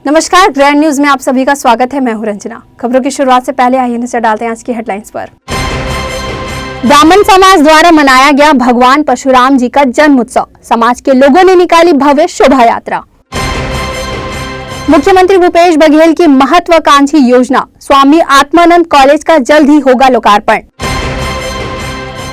नमस्कार, grand news में आप सभी का स्वागत है। मैं हूं रंजना। खबरों की शुरुआत से पहले आइए नजर डालते हैं आज की हेडलाइंस पर। ब्राह्मण समाज द्वारा मनाया गया भगवान परशुराम जी का जन्म उत्सव। समाज के लोगों ने निकाली भव्य शोभा यात्रा। मुख्यमंत्री भूपेश बघेल की महत्वाकांक्षी योजना स्वामी आत्मानंद कॉलेज का जल्द ही होगा लोकार्पण।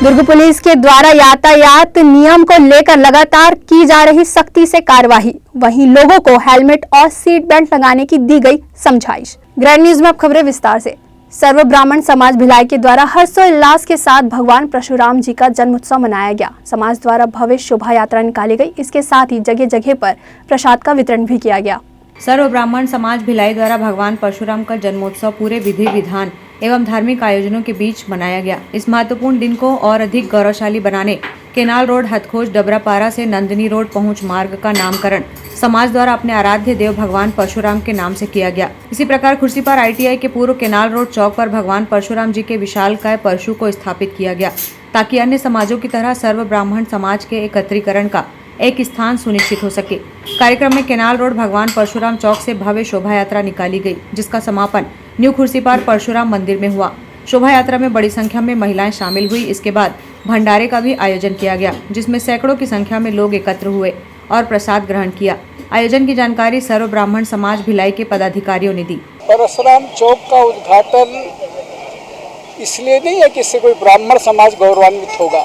दुर्ग पुलिस के द्वारा यातायात नियम को लेकर लगातार की जा रही सख्ती से कार्यवाही। वहीं लोगों को हेलमेट और सीट बेल्ट लगाने की दी गई समझाइश। ग्रैंड न्यूज में अब खबरें विस्तार से। सर्व ब्राह्मण समाज भिलाई के द्वारा हर्षोल्लास के साथ भगवान परशुराम जी का जन्म उत्सव मनाया गया। समाज द्वारा भव्य शोभा यात्रा निकाली गई। इसके साथ ही जगह जगह पर प्रसाद का वितरण भी किया गया। सर्व ब्राह्मण समाज भिलाई द्वारा भगवान परशुराम का जन्मोत्सव पूरे विधि विधान एवं धार्मिक आयोजनों के बीच मनाया गया। इस महत्वपूर्ण दिन को और अधिक गौरवशाली बनाने केनाल रोड हथखोज डबरापारा से नंदिनी रोड पहुंच मार्ग का नामकरण समाज द्वारा अपने आराध्य देव भगवान परशुराम के नाम से किया गया। इसी प्रकार खुर्सीपार ITI के पूर्व केनाल रोड चौक पर भगवान परशुराम जी के विशालकाय परशु को स्थापित किया गया, ताकि अन्य समाजों की तरह सर्व ब्राह्मण समाज के एकत्रीकरण का एक स्थान सुनिश्चित हो सके। कार्यक्रम में केनाल रोड भगवान परशुराम चौक से भव्य शोभा यात्रा निकाली गई, जिसका समापन न्यू खुर्सीपार परशुराम मंदिर में हुआ। शोभा यात्रा में बड़ी संख्या में महिलाएं शामिल हुई। इसके बाद भंडारे का भी आयोजन किया गया, जिसमें सैकड़ों की संख्या में लोग एकत्र हुए और प्रसाद ग्रहण किया। आयोजन की जानकारी सर्व ब्राह्मण समाज भिलाई के पदाधिकारियों ने दी। परशुराम चौक का उद्घाटन इसलिए नहीं है कि इससे कोई ब्राह्मण समाज गौरवान्वित होगा।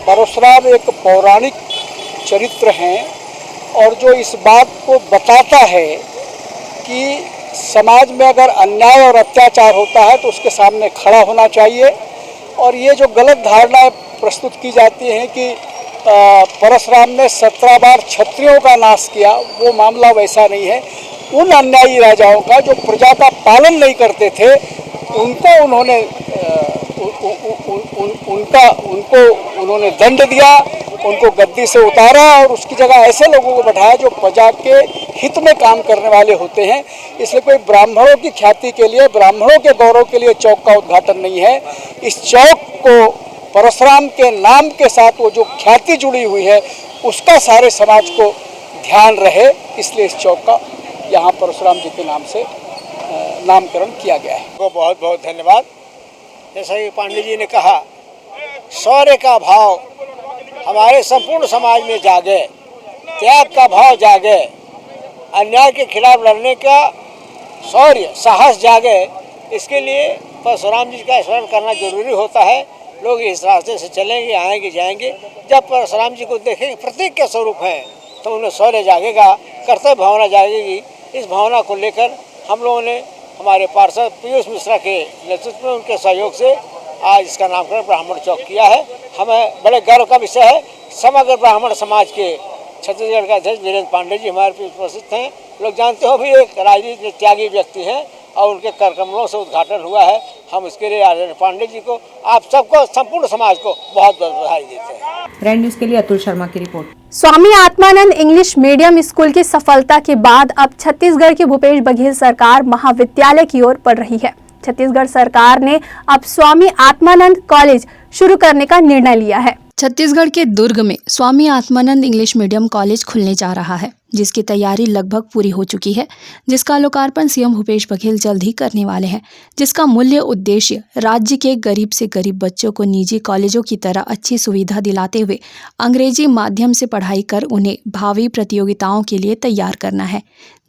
परशुराम एक पौराणिक चरित्र हैं और जो इस बात को बताता है कि समाज में अगर अन्याय और अत्याचार होता है तो उसके सामने खड़ा होना चाहिए। और ये जो गलत धारणाएं प्रस्तुत की जाती हैं कि परशुराम ने 17 बार क्षत्रियों का नाश किया, वो मामला वैसा नहीं है। उन अन्यायी राजाओं का जो प्रजा का पालन नहीं करते थे उनको उन्होंने दंड दिया, उनको गद्दी से उतारा और उसकी जगह ऐसे लोगों को बैठाया जो प्रजा के हित में काम करने वाले होते हैं। इसलिए कोई ब्राह्मणों की ख्याति के लिए, ब्राह्मणों के गौरव के लिए चौक का उद्घाटन नहीं है। इस चौक को परशुराम के नाम के साथ वो जो ख्याति जुड़ी हुई है उसका सारे समाज को ध्यान रहे, इसलिए इस चौक का यहाँ परशुराम जी के नाम से नामकरण किया गया है। बहुत बहुत धन्यवाद। जैसा कि पांडे जी ने कहा, शौर्य का भाव हमारे संपूर्ण समाज में जागे, त्याग का भाव जागे, अन्याय के खिलाफ लड़ने का शौर्य साहस जागे। इसके लिए परशुराम जी का स्मरण करना जरूरी होता है। लोग इस रास्ते से चलेंगे, आएंगे, जाएंगे। जब परशुराम जी को देखेंगे प्रतीक के स्वरूप हैं तो उन्हें शौर्य जागेगा, कर्तव्य भावना जागेगी। इस भावना को लेकर हम लोगों ने हमारे पार्षद पीयूष मिश्रा के नेतृत्व में, उनके सहयोग से आज इसका नामकरण ब्राह्मण चौक किया है। हमें बड़े गर्व का विषय है। समग्र ब्राह्मण समाज के छत्तीसगढ़ के अध्यक्ष वीरेंद्र पांडे जी हमारे बीच उपस्थित हैं। लोग जानते हो भी एक राजनीति में त्यागी व्यक्ति हैं और उनके कार्यक्रमों से उद्घाटन हुआ है। हम इसके लिए आदरणीय पांडे जी को, आप सबको, संपूर्ण समाज को बहुत बहुत बधाई देते हैं। ग्रैंड न्यूज के लिए अतुल शर्मा की report. Swami Atmanand English medium school की सफलता के बाद अब छत्तीसगढ़ की भूपेश बघेल सरकार महाविद्यालय की ओर बढ़ रही है। छत्तीसगढ़ सरकार ने अब स्वामी आत्मानंद कॉलेज शुरू करने का निर्णय लिया है। छत्तीसगढ़ के दुर्ग में Swami Atmanand English medium college खुलने जा रहा है, जिसकी तैयारी लगभग पूरी हो चुकी है, जिसका लोकार्पण CM भूपेश बघेल जल्द ही करने वाले हैं, जिसका मूल्य उद्देश्य राज्य के गरीब से गरीब बच्चों को निजी कॉलेजों की तरह अच्छी सुविधा दिलाते हुए अंग्रेजी माध्यम से पढ़ाई कर उन्हें भावी प्रतियोगिताओं के लिए तैयार करना है,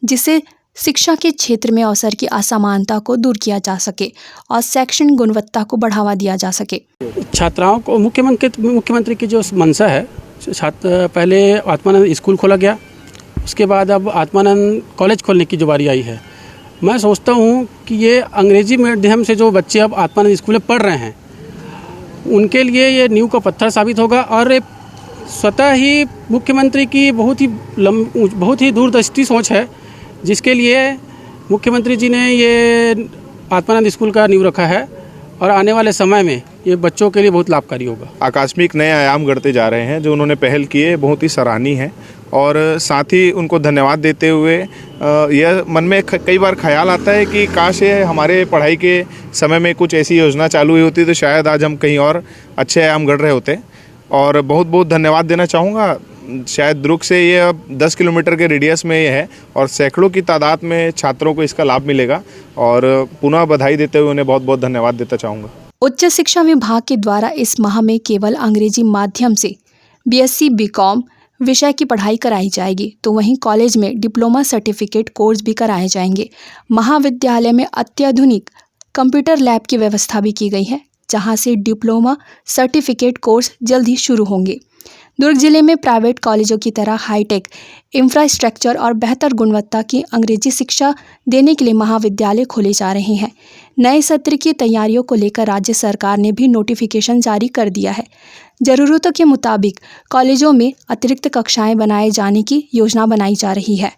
जिससे शिक्षा के क्षेत्र में अवसर की असमानता को दूर किया जा सके और शैक्षणिक गुणवत्ता को बढ़ावा दिया जा सके। छात्राओं को मुख्यमंत्री की जो मंशा है, पहले आत्मानंद स्कूल खोला गया, उसके बाद अब आत्मानंद कॉलेज खोलने की जो बारी आई है। मैं सोचता हूँ कि ये अंग्रेजी मीडियम से जो बच्चे अब आत्मानंद स्कूल में पढ़ रहे हैं उनके लिए ये नींव का पत्थर साबित होगा। और स्वतः ही मुख्यमंत्री की बहुत ही दूरदृष्टि सोच है, जिसके लिए मुख्यमंत्री जी ने ये आत्मानंद स्कूल का नींव रखा है और आने वाले समय में ये बच्चों के लिए बहुत लाभकारी होगा। आकस्मिक नए आयाम गढ़ते जा रहे हैं। जो उन्होंने पहल की है बहुत ही सराहनीय है और साथ ही उनको धन्यवाद देते हुए यह मन में कई बार ख्याल आता है कि काश ये हमारे पढ़ाई के समय में कुछ ऐसी योजना चालू हुई होती तो शायद आज हम कहीं और अच्छे आयाम गढ़ रहे होते। और बहुत बहुत धन्यवाद देना चाहूँगा शायद दुर्ग से ये अब 10 किलोमीटर के रेडियस में ये है और सैकड़ों की तादाद में छात्रों को इसका लाभ मिलेगा और पुनः बधाई देते हुए उन्हें बहुत बहुत धन्यवाद देना चाहूँगा। उच्च शिक्षा विभाग के द्वारा इस माह में केवल अंग्रेजी माध्यम से BSc BCom विषय की पढ़ाई कराई जाएगी, तो वहीं कॉलेज में डिप्लोमा सर्टिफिकेट कोर्स भी कराए जाएंगे। महाविद्यालय में अत्याधुनिक कंप्यूटर लैब की व्यवस्था भी की गई है, जहां से डिप्लोमा सर्टिफिकेट कोर्स जल्द ही शुरू होंगे। दुर्ग जिले में प्राइवेट कॉलेजों की तरह हाईटेक इंफ्रास्ट्रक्चर और बेहतर गुणवत्ता की अंग्रेजी शिक्षा देने के लिए महाविद्यालय खोले जा रहे हैं। नए सत्र की तैयारियों को लेकर राज्य सरकार ने भी नोटिफिकेशन जारी कर दिया है। ज़रूरतों के मुताबिक कॉलेजों में अतिरिक्त कक्षाएं बनाए जाने की योजना बनाई जा रही है।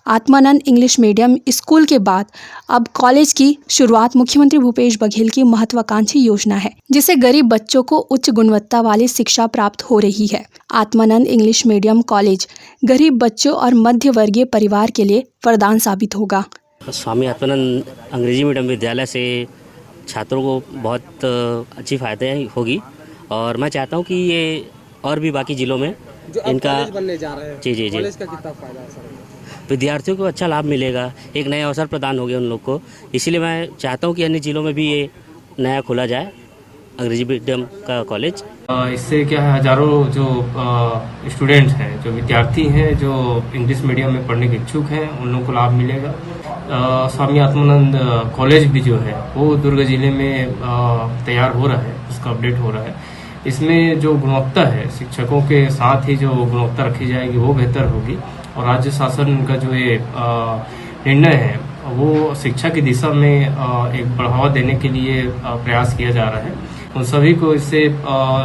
आत्मानंद इंग्लिश मीडियम स्कूल के बाद अब कॉलेज की शुरुआत मुख्यमंत्री भूपेश बघेल की महत्वाकांक्षी योजना है, जिससे गरीब बच्चों को उच्च गुणवत्ता वाली शिक्षा प्राप्त हो रही है। आत्मानंद इंग्लिश मीडियम कॉलेज गरीब बच्चों और मध्य वर्गीय परिवार के लिए वरदान साबित होगा। स्वामी आत्मानंद अंग्रेजी मीडियम विद्यालय से छात्रों को बहुत अच्छी फायदे होगी और मैं चाहता हूँ कि ये और भी बाकी ज़िलों में इनका बनने जा रहे हैं। जी कॉलेज का कितना फायदा है सर? विद्यार्थियों को अच्छा लाभ मिलेगा, एक नया अवसर प्रदान हो गया उन लोग को। इसीलिए मैं चाहता हूँ कि अन्य ज़िलों में भी ये नया खोला जाए अंग्रेजी मीडियम का कॉलेज। इससे क्या है, हजारों जो स्टूडेंट्स हैं, जो विद्यार्थी हैं, जो इंग्लिश मीडियम में पढ़ने के इच्छुक हैं, उन लोगों को लाभ मिलेगा। स्वामी आत्मानंद कॉलेज भी जो है वो दुर्ग जिले में तैयार हो रहा है, उसका अपडेट हो रहा है। इसमें जो गुणवत्ता है, शिक्षकों के साथ ही जो गुणवत्ता रखी जाएगी वो बेहतर होगी और राज्य शासन का जो ये निर्णय है वो शिक्षा की दिशा में एक बढ़ावा देने के लिए प्रयास किया जा रहा है। उन सभी को इससे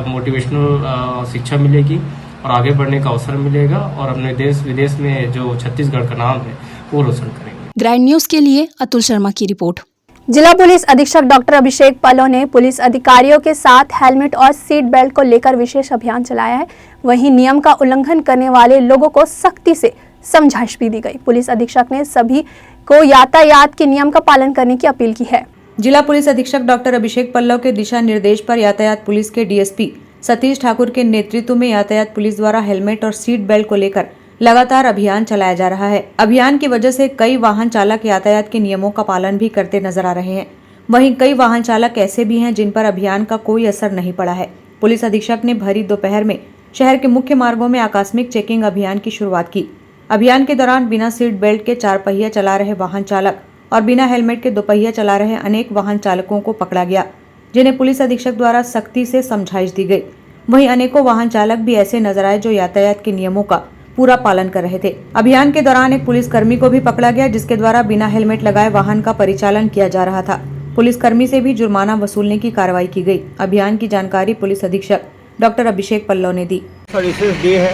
मोटिवेशनल शिक्षा मिलेगी और आगे बढ़ने का अवसर मिलेगा और अपने देश विदेश में जो छत्तीसगढ़ का नाम है वो रोशन करेंगे। ग्रैंड न्यूज के लिए अतुल शर्मा की रिपोर्ट। जिला पुलिस अधीक्षक डॉक्टर अभिषेक पल्लव ने पुलिस अधिकारियों के साथ हेलमेट और सीट बेल्ट को लेकर विशेष अभियान चलाया है। वहीं नियम का उल्लंघन करने वाले लोगों को सख्ती से समझाइश भी दी गई। पुलिस अधीक्षक ने सभी को यातायात के नियम का पालन करने की अपील की है। जिला पुलिस अधीक्षक डॉक्टर अभिषेक पल्लव के दिशा निर्देश पर यातायात पुलिस के DSP सतीश ठाकुर के नेतृत्व में यातायात पुलिस द्वारा हेलमेट और सीट बेल्ट को लेकर लगातार अभियान चलाया जा रहा है। अभियान की वजह से कई वाहन चालक यातायात के नियमों का पालन भी करते नजर आ रहे हैं। वहीं कई वाहन चालक ऐसे भी हैं जिन पर अभियान का कोई असर नहीं पड़ा है। पुलिस अधीक्षक ने भरी दोपहर में शहर के मुख्य मार्गों में आकस्मिक चेकिंग अभियान की शुरुआत की। अभियान के दौरान बिना सीट बेल्ट के 4 पहिया चला रहे वाहन चालक और बिना हेलमेट के 2 पहिया चला रहे अनेक वाहन चालकों को पकड़ा गया, जिन्हें पुलिस अधीक्षक द्वारा सख्ती से समझाइश दी गई। वहीं अनेकों वाहन चालक भी ऐसे नजर आए जो यातायात के नियमों का पूरा पालन कर रहे थे। अभियान के दौरान एक पुलिसकर्मी को भी पकड़ा गया, जिसके द्वारा बिना हेलमेट लगाए वाहन का परिचालन किया जा रहा था। पुलिसकर्मी से भी जुर्माना वसूलने की कार्रवाई की गई। अभियान की जानकारी पुलिस अधीक्षक डॉक्टर अभिषेक पल्लव ने दी। सर्विसेज डे है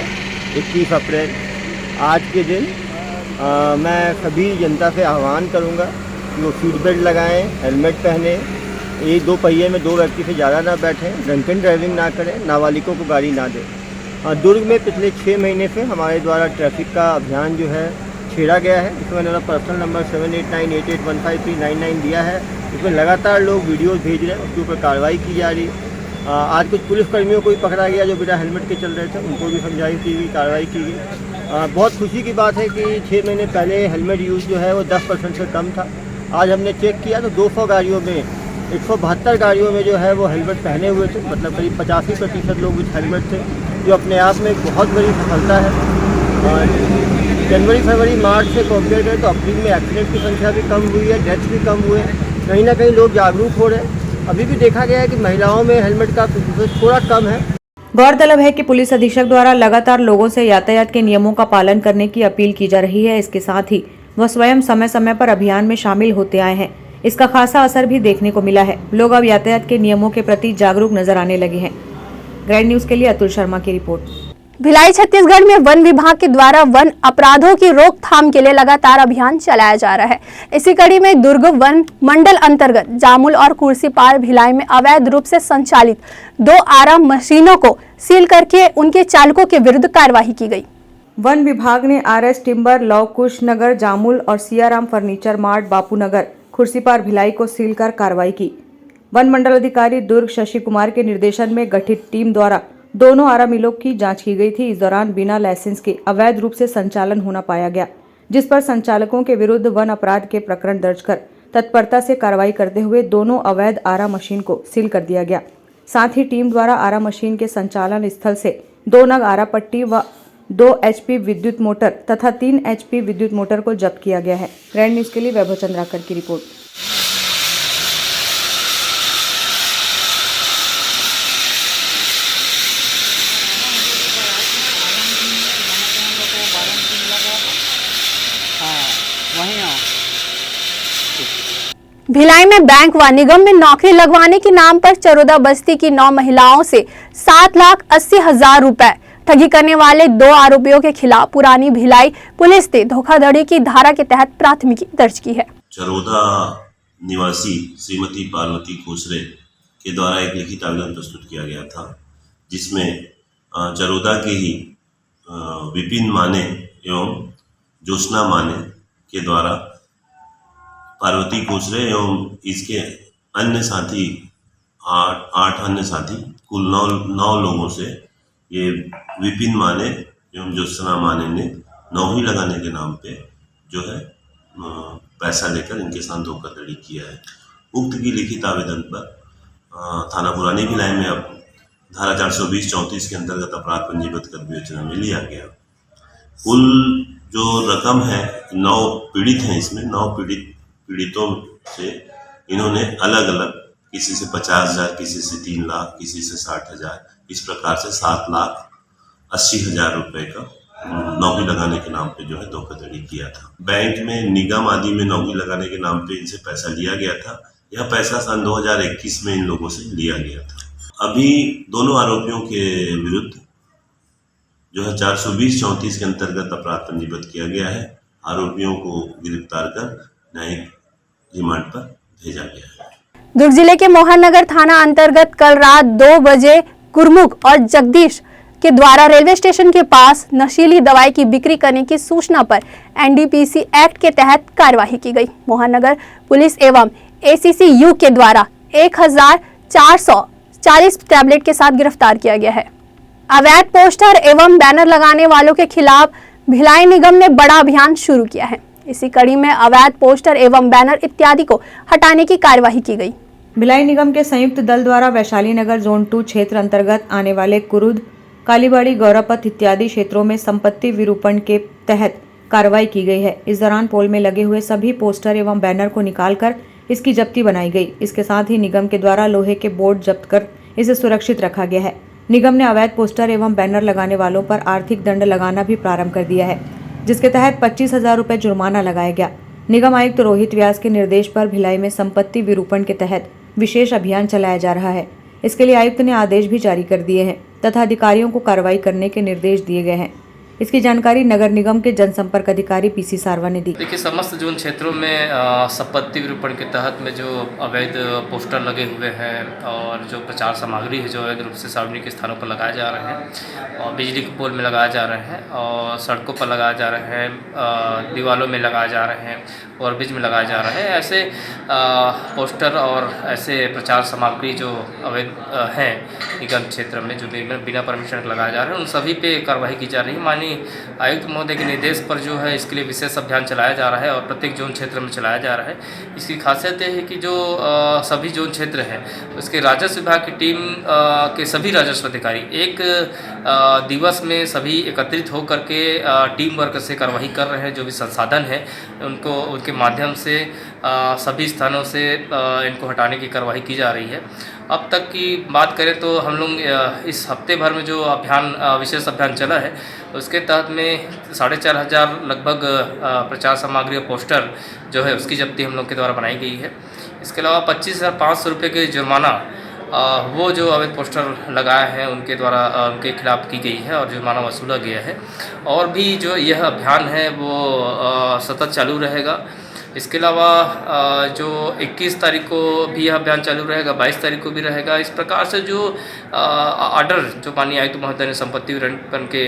21 अप्रैल। आज के दिन मैं सभी जनता से आह्वान करूंगा कि वो सीट बेल्ट लगाएं, हेलमेट पहने, 1-2 पहिए में 2 व्यक्ति से ज़्यादा ना बैठें, ड्रंकन ड्राइविंग ना करें, नाबालिगों को गाड़ी ना दें। दुर्ग में पिछले 6 महीने से हमारे द्वारा ट्रैफिक का अभियान जो है छेड़ा गया है। इसमें मैंने पर्सनल नंबर 7898815399 दिया है। इसमें लगातार लोग वीडियोज़ भेज रहे हैं, उसके ऊपर कार्रवाई की जा रही है। आज कुछ पुलिसकर्मियों को भी पकड़ा गया जो बिना हेलमेट के चल रहे थे, उनको भी समझाइश की गई, कार्रवाई की गई। बहुत खुशी की बात है कि 6 महीने पहले हेलमेट यूज़ जो है वो 10% से कम था। आज हमने चेक किया तो 200 गाड़ियों में 172 गाड़ियों में जो है वो हेलमेट पहने हुए थे, मतलब करीब 85% लोग विथ हेलमेट थे, जो अपने आप में एक बहुत बड़ी सफलता है। जनवरी, फरवरी, मार्च से कंपेयर करें तो अप्रैल में एक्सीडेंट की संख्या भी कम हुई है, डेथ भी कम हुए। कहीं ना कहीं लोग जागरूक हो रहे हैं। अभी भी देखा गया है कि महिलाओं में हेलमेट का प्रतिशत थोड़ा कम है। गौरतलब है कि पुलिस अधीक्षक द्वारा लगातार लोगों से यातायात के नियमों का पालन करने की अपील की जा रही है। इसके साथ ही वह स्वयं समय समय पर अभियान में शामिल होते आए हैं। इसका खासा असर भी देखने को मिला है। लोग अब यातायात के नियमों के प्रति जागरूक नजर आने लगे हैं। ग्रैंड न्यूज के लिए अतुल शर्मा की रिपोर्ट। भिलाई छत्तीसगढ़ में वन विभाग के द्वारा वन अपराधों की रोकथाम के लिए लगातार अभियान चलाया जा रहा है। इसी कड़ी में दुर्ग वन मंडल अंतर्गत जामुल और कुर्सीपार भिलाई में अवैध रूप से संचालित 2 आराम मशीनों को सील करके उनके चालकों के विरुद्ध कार्यवाही की गई। वन विभाग ने RS टिम्बर, लव कुश नगर जामुल और सियाराम फर्नीचर मार्ट बापूनगर खुर्सीपार भिलाई को सील कर कार्रवाई की। वन मंडल अधिकारी दुर्ग शशि कुमार के निर्देशन में गठित टीम द्वारा दोनों आरा मिलों की जांच की गई थी। इस दौरान बिना लाइसेंस के अवैध रूप से संचालन होना पाया गया, जिस पर संचालकों के विरुद्ध वन अपराध के प्रकरण दर्ज कर तत्परता से कार्रवाई करते हुए दोनों अवैध आरा मशीन को सील कर दिया गया। साथ ही टीम द्वारा आरा मशीन के संचालन स्थल से 2 नग आरा पट्टी व 2 HP विद्युत मोटर तथा 3 HP विद्युत मोटर को जब्त किया गया है। ग्रैंड न्यूज के लिए वैभव चंद्राकर की रिपोर्ट। भिलाई में बैंक व निगम में नौकरी लगवाने के नाम पर चरोदा बस्ती की 9 महिलाओं से 7,80,000 रुपए ठगी करने वाले 2 आरोपियों के खिलाफ पुरानी भिलाई पुलिस ने धोखाधड़ी की धारा के तहत प्राथमिकी दर्ज की है। चरोदा निवासी श्रीमती पार्वती खोसरे के द्वारा एक लिखित आवेदन प्रस्तुत किया गया था, जिसमें चरोदा के ही विपिन माने एवं ज्योत्सना माने के द्वारा पार्वती खोसरे एवं इसके अन्य साथी 8 अन्य साथी कुल 9 लोगों से ये विपिन माने एवं ज्योत्सना माने ने नौकरी लगाने के नाम पे जो है पैसा लेकर इनके साथ धोखाधड़ी किया है। उक्त की लिखित आवेदन पर थाना पुरानी भिलाई में अब धारा 420-34 के अंतर्गत अपराध पंजीबद्ध कर विवेचना में लिया गया। कुल जो रकम है 9 पीड़ित हैं, इसमें 9 पीड़ितों से इन्होंने अलग अलग, किसी से 50,000, किसी से 3 लाख, किसी से 60,000, इस प्रकार से 7,80,000 रुपए का नौकरी लगाने के नाम पे जो है धोखाधड़ी किया था। बैंक में, निगम आदि में नौकरी लगाने के नाम पे इनसे पैसा लिया गया था। यह पैसा सन 2021 में इन लोगों से लिया गया था। अभी दोनों आरोपियों के विरुद्ध जो है 420-34 के अंतर्गत अपराध पंजीबद्ध किया गया है। आरोपियों को गिरफ्तार कर न्यायिक रिमांड पर भेजा गया है। दुर्ग जिले के मोहन नगर थाना अंतर्गत कल रात 2 बजे गुरमुख और जगदीश के द्वारा रेलवे स्टेशन के पास नशीली दवाई की बिक्री करने की सूचना पर NDPC एक्ट के तहत कार्यवाही की गई। मोहन नगर पुलिस एवं ACCU के द्वारा 1,440 टैबलेट के साथ गिरफ्तार किया गया है। अवैध पोस्टर एवं बैनर लगाने वालों के खिलाफ भिलाई निगम ने बड़ा अभियान शुरू किया है। इसी कड़ी में अवैध पोस्टर एवं बैनर इत्यादि को हटाने की कार्यवाही की गई। भिलाई निगम के संयुक्त दल द्वारा वैशाली नगर जोन 2 क्षेत्र अंतर्गत आने वाले कुरुद, कालीबाड़ी, गौरापथ इत्यादि क्षेत्रों में संपत्ति विरूपण के तहत कार्रवाई की गई है। इस दौरान पोल में लगे हुए सभी पोस्टर एवं बैनर को निकालकर इसकी जब्ती बनाई गई। इसके साथ ही निगम के द्वारा लोहे के बोर्ड जब्त कर इसे सुरक्षित रखा गया है। निगम ने अवैध पोस्टर एवं बैनर लगाने वालों पर आर्थिक दंड लगाना भी प्रारंभ कर दिया है, जिसके तहत 25,000 रुपये जुर्माना लगाया गया। निगम आयुक्त रोहित व्यास के निर्देश पर भिलाई में संपत्ति विरूपण के तहत विशेष अभियान चलाया जा रहा है। इसके लिए आयुक्त ने आदेश भी जारी कर दिए हैं तथा अधिकारियों को कार्रवाई करने के निर्देश दिए गए हैं। इसकी जानकारी नगर निगम के जनसंपर्क अधिकारी PC सारवा ने दी। देखिए, समस्त जोन क्षेत्रों में संपत्ति विरूपण के तहत में जो अवैध पोस्टर लगे हुए हैं और जो प्रचार सामग्री है जो अवैध रूप से सार्वजनिक स्थानों पर लगाए जा रहे हैं और बिजली के पोल में लगाए जा रहे हैं और सड़कों पर लगाए जा रहे हैं, दीवारों में लगाए जा रहे हैं, ओवरब्रिज में लगाए जा रहे हैं, ऐसे पोस्टर और ऐसे प्रचार सामग्री जो अवैध हैं निगम क्षेत्र में जो बिना परमिशन लगाए जा रहे हैं, उन सभी पे कार्रवाई की जा रही है। माननीय आयुक्त महोदय के निर्देश पर जो है इसके लिए विशेष अभियान चलाया जा रहा है और प्रत्येक जोन क्षेत्र में चलाया जा रहा है। इसकी खासियत ये है कि जो सभी जोन क्षेत्र है उसके राजस्व विभाग की टीम के सभी राजस्व अधिकारी एक दिवस में सभी एकत्रित होकर के टीम वर्क से कार्रवाई कर रहे हैं। जो भी संसाधन है उनको उनके माध्यम से सभी स्थानों से इनको हटाने की कार्रवाई की जा रही है। अब तक की बात करें तो हम लोग इस हफ्ते भर में जो अभियान विशेष अभियान चला है उसके तहत में 4,500 लगभग प्रचार सामग्री और पोस्टर जो है उसकी जब्ती हम लोग के द्वारा बनाई गई है। इसके अलावा 25,500 रुपये के जुर्माना वो जो अवैध पोस्टर लगाए हैं उनके द्वारा उनके खिलाफ की गई है और जुर्माना वसूला गया है। और भी जो यह अभियान है वो सतत चालू रहेगा। इसके अलावा जो 21 तारीख को भी यह अभियान चालू रहेगा, 22 तारीख को भी रहेगा। इस प्रकार से जो ऑर्डर जो माननीय आयुक्त महोदय ने संपत्ति विरूपण के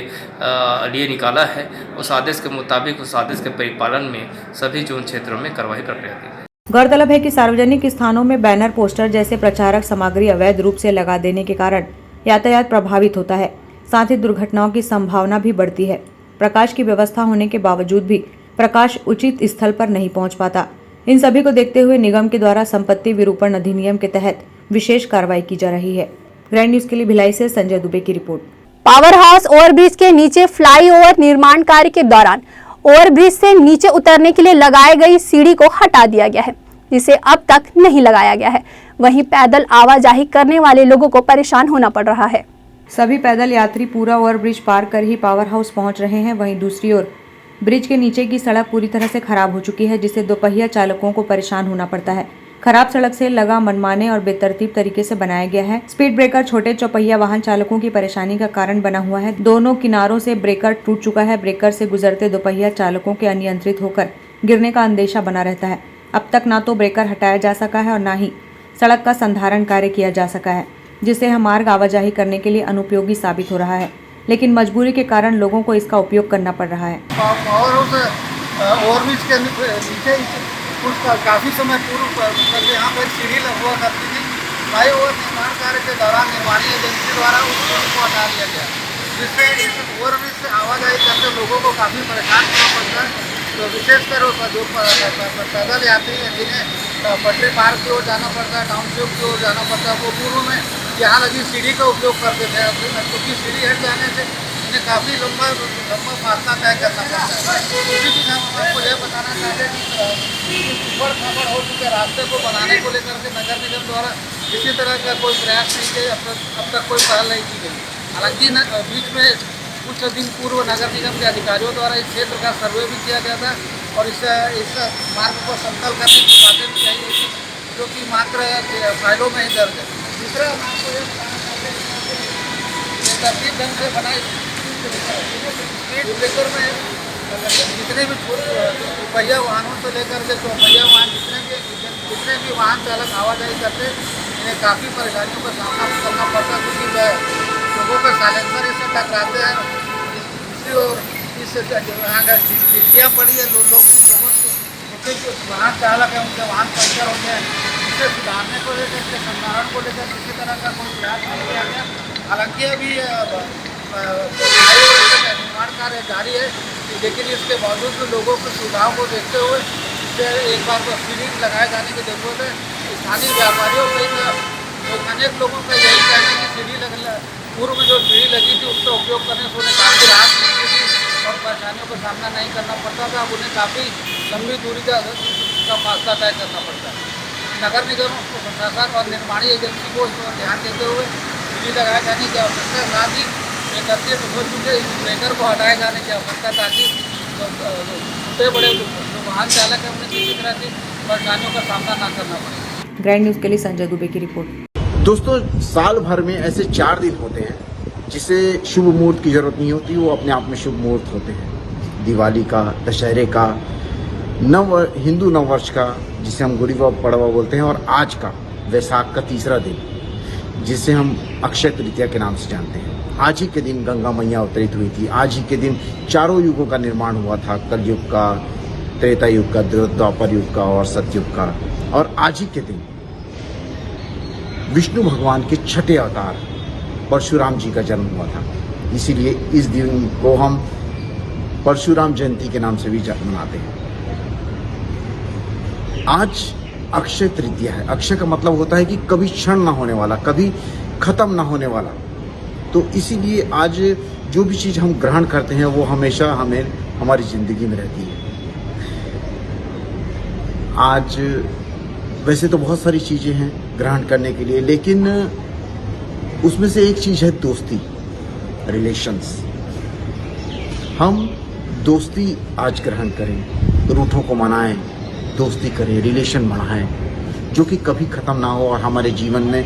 लिए निकाला है उस आदेश के मुताबिक उस आदेश के परिपालन में सभी जोन क्षेत्रों में कार्रवाई प्रक्रिया की है। गौरतलब है कि सार्वजनिक स्थानों में बैनर, पोस्टर जैसे प्रचारक सामग्री अवैध रूप से लगा देने के कारण यातायात प्रभावित होता है, साथ ही दुर्घटनाओं की संभावना भी बढ़ती है। प्रकाश की व्यवस्था होने के बावजूद भी प्रकाश उचित स्थल पर नहीं पहुंच पाता। इन सभी को देखते हुए निगम के द्वारा संपत्ति विरूपण अधिनियम के तहत विशेष कार्रवाई की जा रही है। ग्रैंड न्यूज के लिए भिलाई से संजय दुबे की रिपोर्ट। पावर हाउस ओवरब्रिज के नीचे फ्लाईओवर निर्माण कार्य के दौरान ओवरब्रिज से नीचे उतरने के लिए लगाई गई सीढ़ी को हटा दिया गया है, जिसे अब तक नहीं लगाया गया है। वहीं पैदल आवाजाही करने वाले लोगों को परेशान होना पड़ रहा है। सभी पैदल यात्री पूरा ओवरब्रिज पार कर ही पावर हाउस पहुंच रहे हैं। वहीं दूसरी ओर ब्रिज के नीचे की सड़क पूरी तरह से खराब हो चुकी है, जिससे दोपहिया चालकों को परेशान होना पड़ता है। खराब सड़क से लगा मनमाने और बेतरतीब तरीके से बनाया गया है। स्पीड ब्रेकर छोटे चौपहिया वाहन चालकों की परेशानी का कारण बना हुआ है। दोनों किनारों से ब्रेकर टूट चुका है। ब्रेकर से गुजरते दोपहिया चालकों के अनियंत्रित होकर गिरने का अंदेशा बना रहता है। अब तक ना तो ब्रेकर हटाया जा सका है और ना ही सड़क का संधारण कार्य किया जा सका है, जिससे यह मार्ग आवाजाही करने के लिए अनुपयोगी साबित हो रहा है। लेकिन मजबूरी के कारण लोगों को इसका उपयोग करना पड़ रहा है। पावर हाउस ओवरब्रिज के नीचे उसका काफ़ी समय पूर्व यहाँ पर सीढ़ी हुआ करती थी। फ्लाईओवर निर्माण कार्य के दौरान निर्माणी एजेंसी द्वारा उस सीढ़ी को हटा दिया गया, जिससे इस ओवरब्रिज से आवाजाही करते लोगों को काफ़ी परेशान होना पड़ता है। तो विशेषकर जो पैदल यात्री हैं जिन्हें पटरी पार की ओर जाना पड़ता है, टाउनशिप की ओर जाना पड़ता है, वो पूर्व में यहाँ लगी सीढ़ी का उपयोग करते थे। क्योंकि सीढ़ी हट जाने से इन्हें काफ़ी लंबा फासला तय करना पड़ता है। उसी बीच हम आपको यह बताना चाहते हैं कि ऊपर खबर हो चुके रास्ते को बनाने को लेकर के नगर निगम द्वारा किसी तरह का कोई प्रयास नहीं किया, अब तक कोई पहल नहीं की गई। हालांकि बीच में कुछ दिन पूर्व नगर निगम के अधिकारियों द्वारा इस क्षेत्र का सर्वे भी किया गया था और इस मार्ग को समतल करने की बातें भी कही गई थी, जो कि मात्र फाइलों में ही दर्ज है। दूसरा हम आपको ये बताना चाहते हैं कि तरतीब ढंग से बनाई स्पीड ब्रेकर में जितने भी पहिया वाहनों से लेकर के चौपहिया वाहन जितने भी वाहन चालक आवाजाही करते इन्हें काफ़ी परेशानियों का सामना करना पड़ता, क्योंकि लोगों के साइलेंसर इससे टकराते हैं। दूसरी ओर इस यहाँ का गिट्टियाँ पड़ी है, लोगों के जो वाहन चालक हैं उनके वाहन पंचर होते हैं। इसे सुधारने को लेकर इसके संधारण को लेकर किसी तरह का कोई प्रयास नहीं किया गया। हालांकि अभी निर्माण कार्य जारी है, लेकिन इसके बावजूद भी लोगों की सुविधाओं को देखते हुए इसे एक बार तो सीढ़ी लगाए जाने की जरूरत है। स्थानीय व्यापारियों सहित अनेक लोगों का यही कहना है कि सीढ़ी पूर्व में जो सीढ़ी लगी थी उसका उपयोग करने से उन्हें काफ़ी राहत मिलती थी और परेशानियों का सामना नहीं करना पड़ता था। अब उन्हें काफ़ी लंबी दूरी का फासला तय करना पड़ता है। नगर निगम प्रशासन और निर्माणी एजेंसी को इस पर ध्यान देते हुए सीढ़ी लगाए जाने की आवश्यकता, साथ ही एकत्रित हो चुके इस ब्रेकर को हटाए जाने की आवश्यकता, ताकि छोटे बड़े जो वाहन चालक हैं उन्हें किसी तरह की परेशानियों का सामना न करना पड़े। ग्रैंड न्यूज के लिए संजय दुबे की रिपोर्ट। दोस्तों, साल भर में ऐसे 4 दिन होते हैं जिसे शुभ मुहूर्त की जरूरत नहीं होती, वो अपने आप में शुभ मुहूर्त होते हैं। दिवाली का, दशहरे का, हिंदू नववर्ष का जिसे हम गुड़ी पड़वा बोलते हैं, और आज का वैसाख का तीसरा दिन जिसे हम अक्षय तृतीया के नाम से जानते हैं। आज ही के दिन गंगा मैया अवतरित हुई थी। आज ही के दिन चारों युगों का निर्माण हुआ था, कलयुग का, त्रेता युग का, द्वापर युग का और सतयुग का। और आज ही के दिन विष्णु भगवान के छठे अवतार परशुराम जी का जन्म हुआ था। इसीलिए इस दिन को हम परशुराम जयंती के नाम से भी मनाते हैं। आज अक्षय तृतीया है। अक्षय का मतलब होता है कि कभी क्षण ना होने वाला, कभी खत्म ना होने वाला। तो इसीलिए आज जो भी चीज़ हम ग्रहण करते हैं वो हमेशा हमारी जिंदगी में रहती है। आज वैसे तो बहुत सारी चीज़ें हैं ग्रहण करने के लिए, लेकिन उसमें से एक चीज़ है दोस्ती, रिलेशंस। हम दोस्ती आज ग्रहण करें, रूठों को मनाएं, दोस्ती करें, रिलेशन बढ़ाएं, जो कि कभी ख़त्म ना हो और हमारे जीवन में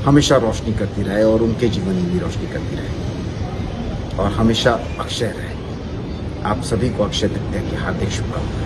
हमेशा रोशनी करती रहे और उनके जीवन में भी रोशनी करती रहे और हमेशा अक्षय रहे। आप सभी को अक्षय तृतीया की हार्दिक शुभकामनाएं।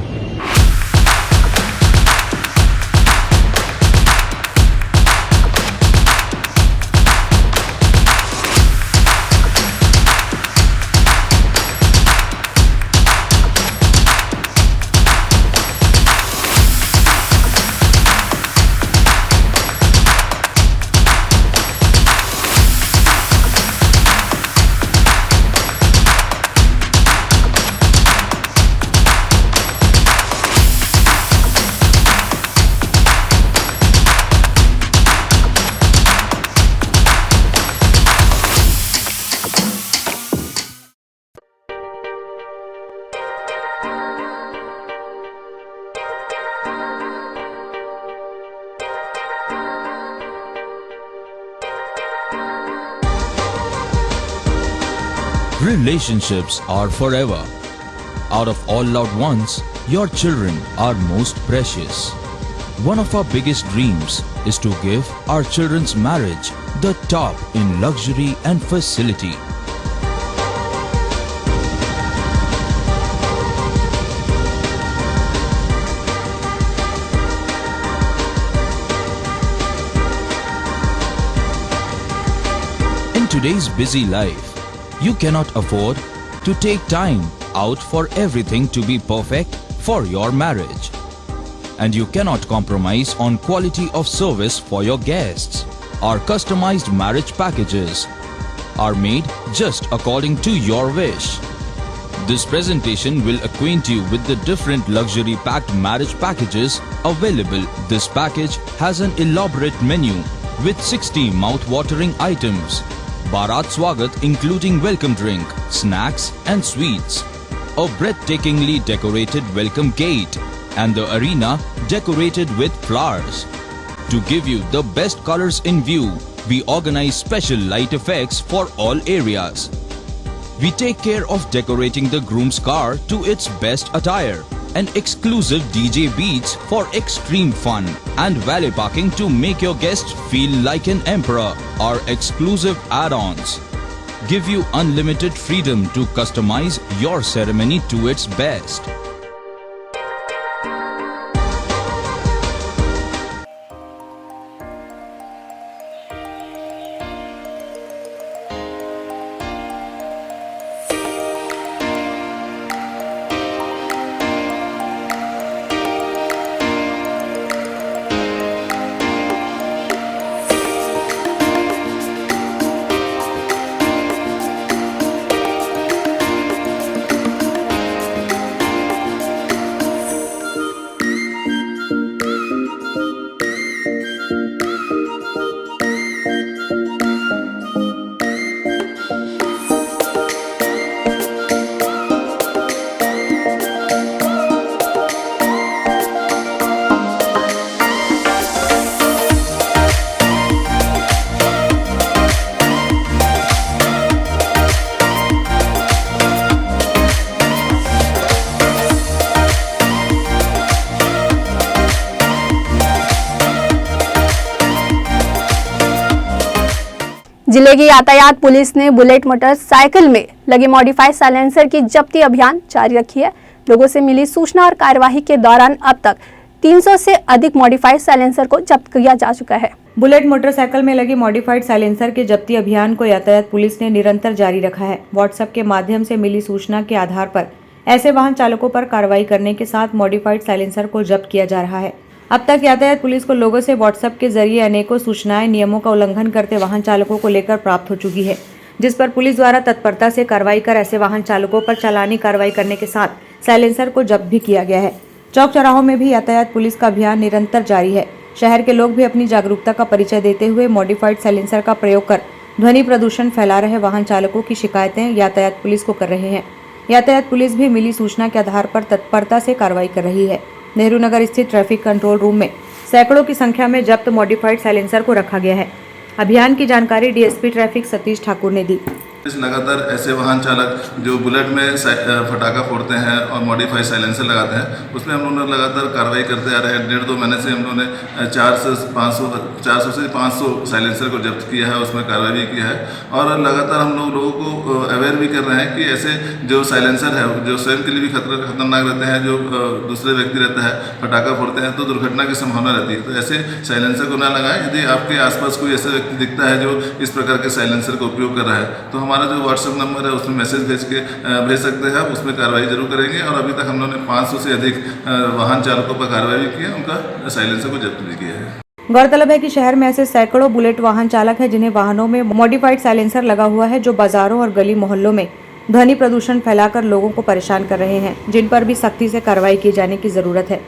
relationships are forever. Out of all loved ones, your children are most precious. One of our biggest dreams is to give our children's marriage the top in luxury and facility. In today's busy life, you cannot afford to take time out for everything to be perfect for your marriage. And you cannot compromise on quality of service for your guests. Our customized marriage packages are made just according to your wish. This presentation will acquaint you with the different luxury packed marriage packages available. This package has an elaborate menu with 60 mouth-watering items. Bharat Swagat including welcome drink, snacks and sweets. A breathtakingly decorated welcome gate and the arena decorated with flowers. To give you the best colors in view, we organize special light effects for all areas. We take care of decorating the groom's car to its best attire, and exclusive DJ beats for extreme fun, and valet parking to make your guests feel like an emperor. Our exclusive add-ons give you unlimited freedom to customize your ceremony to its best. जिले की यातायात police ने bullet motorcycle में लगे modified silencer की जब्ती अभियान जारी रखी है। लोगों से मिली सूचना और कार्यवाही के दौरान अब तक 300 से अधिक मॉडिफाइड साइलेंसर को जब्त किया जा चुका है। बुलेट मोटरसाइकिल में लगे मॉडिफाइड साइलेंसर के जब्ती अभियान को यातायात पुलिस ने निरंतर जारी रखा है। व्हाट्सएप के माध्यम से मिली सूचना के आधार पर ऐसे वाहन चालकों पर कार्रवाई करने के साथ मॉडिफाइड साइलेंसर को जब्त किया जा रहा है। अब तक यातायात पुलिस को लोगों से व्हाट्सएप के जरिए अनेकों सूचनाएं नियमों का उल्लंघन करते वाहन चालकों को लेकर प्राप्त हो चुकी है, जिस पर पुलिस द्वारा तत्परता से कार्रवाई कर ऐसे वाहन चालकों पर चालानी कार्रवाई करने के साथ साइलेंसर को जब्त भी किया गया है। चौक चौराहों में भी यातायात पुलिस का अभियान निरंतर जारी है। शहर के लोग भी अपनी जागरूकता का परिचय देते हुए मॉडिफाइड साइलेंसर का प्रयोग कर ध्वनि प्रदूषण फैला रहे वाहन चालकों की शिकायतें यातायात पुलिस को कर रहे हैं। यातायात पुलिस भी मिली सूचना के आधार पर तत्परता से कार्रवाई कर रही है। नेहरू नगर स्थित ट्रैफिक कंट्रोल रूम में सैकड़ों की संख्या में जब्त मॉडिफाइड साइलेंसर को रखा गया है। अभियान की जानकारी डीएसपी ट्रैफिक सतीश ठाकुर ने दी। लगातार ऐसे वाहन चालक जो बुलेट में फटाका फोड़ते हैं और मॉडिफाइड साइलेंसर लगाते हैं, उसमें हम लोग लगातार कार्रवाई करते आ रहे हैं। 1.5-2 महीने से हम लोगों ने 400 से 500 साइलेंसर को जब्त किया है, उसमें कार्रवाई भी किया है। और लगातार हम लोगों को अवेयर भी कर रहे हैं कि ऐसे जो साइलेंसर है जो स्वयं के लिए भी खतरनाक रहते हैं, जो दूसरे व्यक्ति रहता है फटाका फोड़ते हैं तो दुर्घटना की संभावना रहती है, तो ऐसे साइलेंसर को ना लगाएं। यदि आपके आसपास कोई ऐसा व्यक्ति दिखता है जो इस प्रकार के साइलेंसर का उपयोग कर रहा है तो हमारा जो व्हाट्सएप नंबर है उसमें मैसेज भेज सकते हैं, उसमें कार्रवाई जरूर करेंगे। और अभी तक हम लोगों ने 500 से अधिक वाहन चालकों पर कार्रवाई की है, उनका साइलेंसर को जब्त भी किया है। गौरतलब है कि शहर में ऐसे सैकड़ों बुलेट वाहन चालक हैं जिन्हें वाहनों में मॉडिफाइड साइलेंसर लगा हुआ है, जो बाजारों और गली मोहल्लों में ध्वनि प्रदूषण फैलाकर लोगों को परेशान कर रहे हैं, जिन पर भी सख्ती से कार्रवाई की जाने की जरूरत है।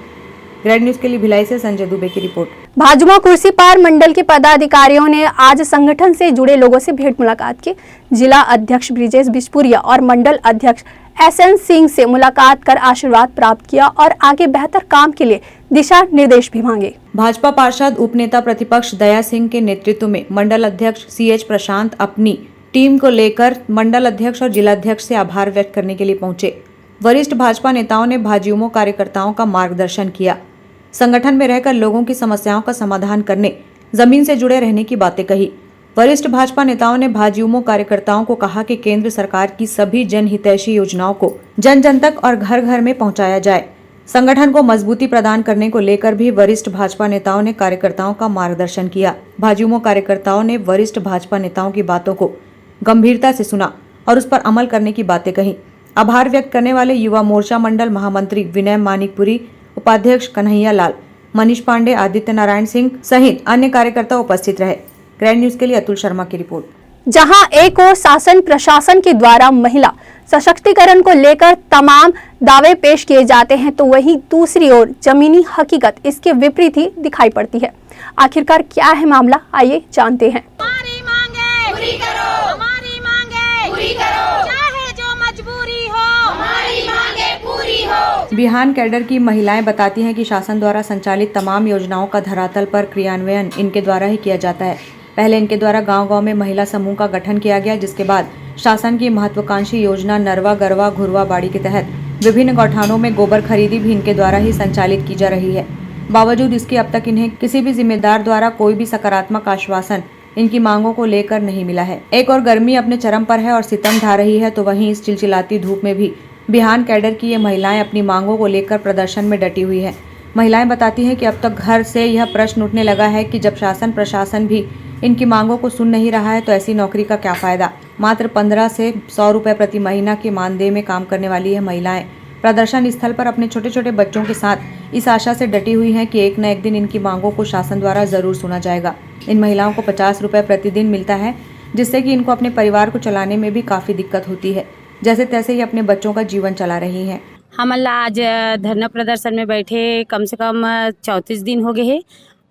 ग्रैंड न्यूज के लिए भिलाई से संजय दुबे की रिपोर्ट। भाजपा कुर्सी पार मंडल के पदाधिकारियों ने आज संगठन से जुड़े लोगों से भेंट मुलाकात की। जिला अध्यक्ष ब्रिजेश बिशपुरिया और मंडल अध्यक्ष एसएन सिंह से मुलाकात कर आशीर्वाद प्राप्त किया और आगे बेहतर काम के लिए दिशा निर्देश भी मांगे। भाजपा पार्षद उपनेता प्रतिपक्ष दया सिंह के नेतृत्व में मंडल अध्यक्ष CH प्रशांत अपनी टीम को लेकर मंडल अध्यक्ष और जिलाध्यक्ष से आभार व्यक्त करने के लिए पहुंचे। वरिष्ठ भाजपा नेताओं ने भाजयुमो कार्यकर्ताओं का मार्गदर्शन किया। संगठन में रहकर लोगों की समस्याओं का समाधान करने, जमीन से जुड़े रहने की बातें कही। वरिष्ठ भाजपा नेताओं ने भाजयुमो कार्यकर्ताओं को कहा कि केंद्र सरकार की सभी जनहितैषी योजनाओं को जन जन तक और घर घर में पहुंचाया जाए। संगठन को मजबूती प्रदान करने को लेकर भी वरिष्ठ भाजपा नेताओं ने कार्यकर्ताओं का मार्गदर्शन किया। भाजयुमो कार्यकर्ताओं ने वरिष्ठ भाजपा नेताओं की बातों को गंभीरता से सुना और उस पर अमल करने की बातें कही। आभार व्यक्त करने वाले युवा मोर्चा मंडल महामंत्री विनय मानिकपुरी, उपाध्यक्ष कन्हैया लाल, मनीष पांडे, आदित्य नारायण सिंह सहित अन्य कार्यकर्ता उपस्थित रहे। ग्रैंड न्यूज के लिए अतुल शर्मा की रिपोर्ट। जहां एक ओर शासन प्रशासन के द्वारा महिला सशक्तिकरण को लेकर तमाम दावे पेश किए जाते हैं, तो वहीं दूसरी ओर जमीनी हकीकत इसके विपरीत ही दिखाई पड़ती है। आखिरकार क्या है मामला, आइए जानते हैं। हमारी मांगे पूरी करो, हमारी मांगे पूरी करो, चाहे जो मजबूरी हो, हमारी मांगे पूरी हो। बिहान कैडर की महिलाएं बताती हैं कि शासन द्वारा संचालित तमाम योजनाओं का धरातल पर क्रियान्वयन इनके द्वारा ही किया जाता है। पहले इनके द्वारा गांव-गांव में महिला समूह का गठन किया गया, जिसके बाद शासन की महत्वाकांक्षी योजना नरवा गरवा घुरवा बाड़ी के तहत विभिन्न गौठानों में गोबर खरीदी भी इनके द्वारा ही संचालित की जा रही है। बावजूद इसके अब तक इन्हें किसी भी जिम्मेदार द्वारा कोई भी सकारात्मक आश्वासन इनकी मांगों को लेकर नहीं मिला है। एक और गर्मी अपने चरम पर है और सितम ढा रही है, तो वहीं इस चिलचिलाती धूप में भी बिहान कैडर की ये महिलाएं अपनी मांगों को लेकर प्रदर्शन में डटी हुई है। महिलाएं बताती हैं कि अब तक घर से यह प्रश्न उठने लगा है कि जब शासन प्रशासन भी इनकी मांगों को सुन नहीं रहा है, तो ऐसी नौकरी का क्या फायदा। मात्र 15 से 100 रुपए प्रति महीना के मानदेय में काम करने वाली यह महिलाएं प्रदर्शन स्थल पर अपने छोटे छोटे बच्चों के साथ इस आशा से डटी हुई हैं कि एक न एक दिन इनकी मांगों को शासन द्वारा जरूर सुना जाएगा। इन महिलाओं को 50 रुपए प्रतिदिन मिलता है, जिससे कि इनको अपने परिवार को चलाने में भी काफ़ी दिक्कत होती है। जैसे तैसे ही अपने बच्चों का जीवन चला रही हैं। हम आज धरना प्रदर्शन में बैठे कम से कम 34 दिन हो गए हैं